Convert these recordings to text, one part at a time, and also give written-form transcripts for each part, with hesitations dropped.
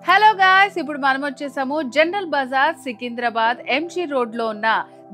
Hello guys, ఇప్పుడు మనం వచ్చేసాము General Bazaar Secunderabad MG road లో ఉన్న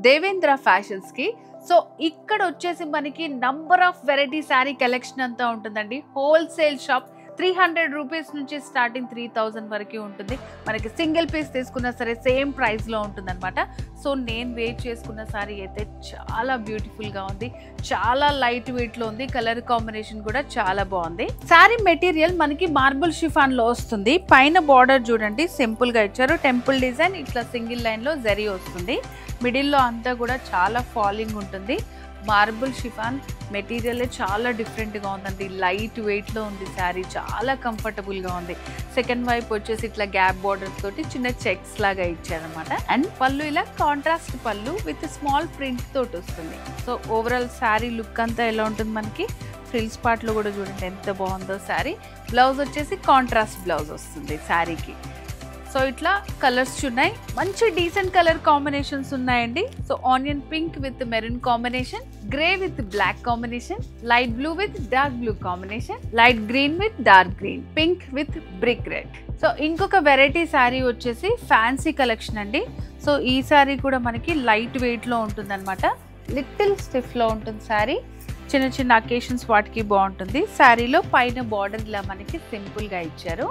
దేవేంద్ర ఫ్యాషన్స్ కి. సో ఇక్కడ వచ్చేసి మనకి number of variety sari collection అంతా ఉంటుందండి. Wholesale shop. 300 రూపీస్ నుంచి స్టార్టింగ్ 3000 వరకు ఉంటుంది. మనకి సింగిల్ పీస్ తీసుకున్నా సరే సేమ్ ప్రైస్ లో ఉంటుంది అనమాట. సో నేను వెయిట్ చేసుకున్న సారీ అయితే చాలా బ్యూటిఫుల్ గా ఉంది, చాలా లైట్ వెయిట్ లో ఉంది. కలర్ కాంబినేషన్ కూడా చాలా బాగుంది. సారీ మెటీరియల్ మనకి మార్బుల్ షిఫాన్ లో వస్తుంది. పైన బార్డర్ చూడండి సింపుల్ గా ఇచ్చారు. టెంపుల్ డిజైన్ ఇట్లా సింగిల్ లైన్ లో జరీ వస్తుంది. మిడిల్ లో అంతా కూడా చాలా ఫాలింగ్ ఉంటుంది. మార్బుల్ షిఫాన్ మెటీరియల్ చాలా డిఫరెంట్గా ఉందండి. లైట్ వెయిట్లో ఉంది శారీ, చాలా కంఫర్టబుల్గా ఉంది. సెకండ్ వైపు వచ్చేసి ఇట్లా గ్యాప్ బార్డర్ తోటి చిన్న చెక్స్ లాగా ఇచ్చారనమాట. అండ్ పళ్ళు ఇలా కాంట్రాస్ట్ పళ్ళు విత్ స్మాల్ ప్రింట్ తోటి వస్తుంది. సో ఓవరాల్ శారీ లుక్ అంతా ఎలా ఉంటుంది మనకి. ఫ్రిల్స్ పార్ట్లో కూడా చూడండి ఎంత బాగుందో శారీ. బ్లౌజ్ వచ్చేసి కాంట్రాస్ట్ బ్లౌజ్ వస్తుంది శారీకి. సో ఇట్లా కలర్స్ ఉన్నాయి, మంచి డీసెంట్ కలర్ కాంబినేషన్స్ ఉన్నాయండి. So onion pink with maroon combination, grey with black combination, light blue with dark blue combination, light green with dark green, pink with brick red. So ఇంకొక variety sari వచ్చేసి fancy collection అండి. So ఈ శారీ కూడా మనకి light weight లో ఉంటుంది అనమాట. Little stiff లో ఉంటుంది శారీ. చిన్న చిన్న అకేషన్స్ వాటికి బాగుంటుంది. శారీలో పైన బార్డర్ ఇలా మనకి సింపుల్ గా ఇచ్చారు.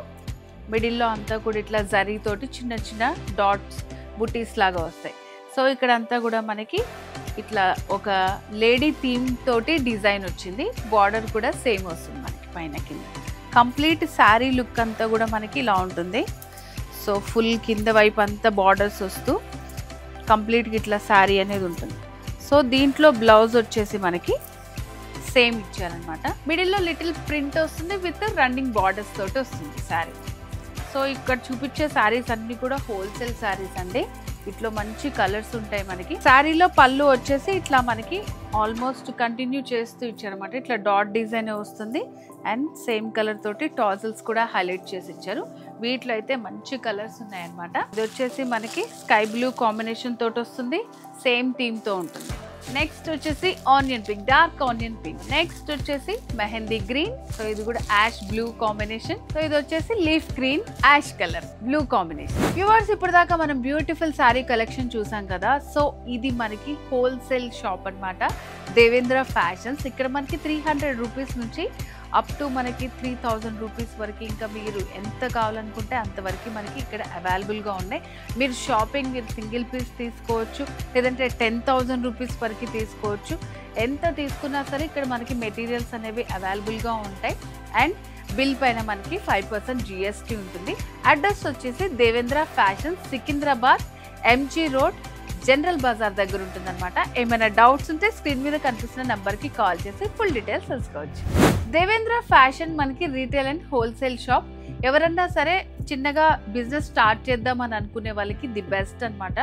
మిడిల్లో అంతా కూడా ఇట్లా జరీ తోటి చిన్న చిన్న డాట్స్ బుటీస్ లాగా వస్తాయి. సో ఇక్కడ అంతా కూడా మనకి ఇట్లా ఒక లేడీ థీమ్ తోటి డిజైన్ వచ్చింది. బార్డర్ కూడా సేమ్ వస్తుంది మనకి పైన కింద. కంప్లీట్ శారీ లుక్ అంతా కూడా మనకి ఇలా ఉంటుంది. సో ఫుల్ కింద వైపు అంతా బార్డర్స్ వస్తూ కంప్లీట్గా ఇట్లా శారీ అనేది ఉంటుంది. సో దీంట్లో బ్లౌజ్ వచ్చేసి మనకి సేమ్ ఇచ్చారనమాట. మిడిల్లో లిటిల్ ప్రింట్ వస్తుంది విత్ రన్నింగ్ బార్డర్స్ తోటి వస్తుంది శారీ. సో ఇక్కడ చూపించే శారీస్ అన్ని కూడా హోల్సేల్ శారీస్ అండి. ఇట్లా మంచి కలర్స్ ఉంటాయి మనకి. శారీలో పళ్ళు వచ్చేసి ఇట్లా మనకి ఆల్మోస్ట్ కంటిన్యూ చేస్తూ ఇచ్చారనమాట. ఇట్లా డాట్ డిజైన్ వస్తుంది. అండ్ సేమ్ కలర్ తోటి టాజిల్స్ కూడా హైలైట్ చేసి ఇచ్చారు. వీటిలో అయితే మంచి కలర్స్ ఉన్నాయన్నమాట. ఇది వచ్చేసి మనకి స్కై బ్లూ కాంబినేషన్ తోటి వస్తుంది. సేమ్ థీమ్ తో ఉంటుంది. నెక్స్ట్ వచ్చేసి onion pink, dark onion pink. Next వచ్చేసి మెహందీ గ్రీన్. సో ఇది కూడా యాష్ బ్లూ కాంబినేషన్. సో ఇది వచ్చేసి leaf green ash colour blue combination. Viewers, ఇప్పుడు దాకా మనం బ్యూటిఫుల్ శారీ కలెక్షన్ చూసాం కదా. సో ఇది మనకి హోల్సేల్ షాప్ అన్నమాట, దేవేంద్ర ఫ్యాషన్స్. ఇక్కడ మనకి 300 రూపీస్ నుంచి అప్ టు మనకి 3000 రూపీస్ వరకు, ఇంకా మీరు ఎంత కావాలనుకుంటే అంతవరకు మనకి ఇక్కడ అవైలబుల్గా ఉన్నాయి. మీరు షాపింగ్ మీరు సింగిల్ పీస్ తీసుకోవచ్చు, లేదంటే 10,000 రూపీస్ వరకు తీసుకోవచ్చు. ఎంత తీసుకున్నా సరే ఇక్కడ మనకి మెటీరియల్స్ అనేవి అవైలబుల్గా ఉంటాయి. అండ్ బిల్ పైన మనకి 5% GST ఉంటుంది. అడ్రస్ వచ్చేసి Devendra Fashions, Secunderabad MG road, General Bazaar దగ్గర ఉంటుందన్నమాట. ఏమైనా డౌట్స్ ఉంటే స్క్రీన్ మీద కనిపిస్తున్న నెంబర్కి కాల్ చేసి ఫుల్ డీటెయిల్స్ తెలుసుకోవచ్చు. దేవేంద్ర ఫ్యాషన్ మనకి రీటైల్ అండ్ హోల్సేల్ షాప్. ఎవరన్నా సరే చిన్నగా బిజినెస్ స్టార్ట్ చేద్దామని అనుకునే వాళ్ళకి ది బెస్ట్ అనమాట.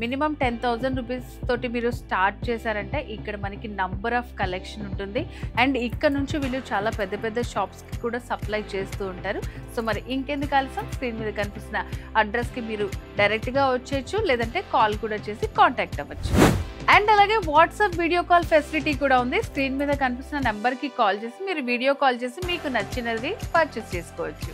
మినిమం 10,000 రూపీస్ తోటి మీరు స్టార్ట్ చేశారంటే ఇక్కడ మనకి నంబర్ ఆఫ్ కలెక్షన్ ఉంటుంది. అండ్ ఇక్కడ నుంచి వీళ్ళు చాలా పెద్ద పెద్ద షాప్స్కి కూడా సప్లై చేస్తూ ఉంటారు. సో మరి ఇంకెందుకు ఆలస్యం, స్క్రీన్ మీద కనిపిస్తున్న అడ్రస్కి మీరు డైరెక్ట్గా వచ్చేయచ్చు, లేదంటే కాల్ కూడా చేసి కాంటాక్ట్ అవ్వచ్చు. అండ్ అలాగే వాట్సాప్ వీడియో కాల్ ఫెసిలిటీ కూడా ఉంది. స్క్రీన్ మీద కనిపిస్తున్న నెంబర్కి కాల్ చేసి మీరు వీడియో కాల్ చేసి మీకు నచ్చినది పర్చేస్ చేసుకోవచ్చు.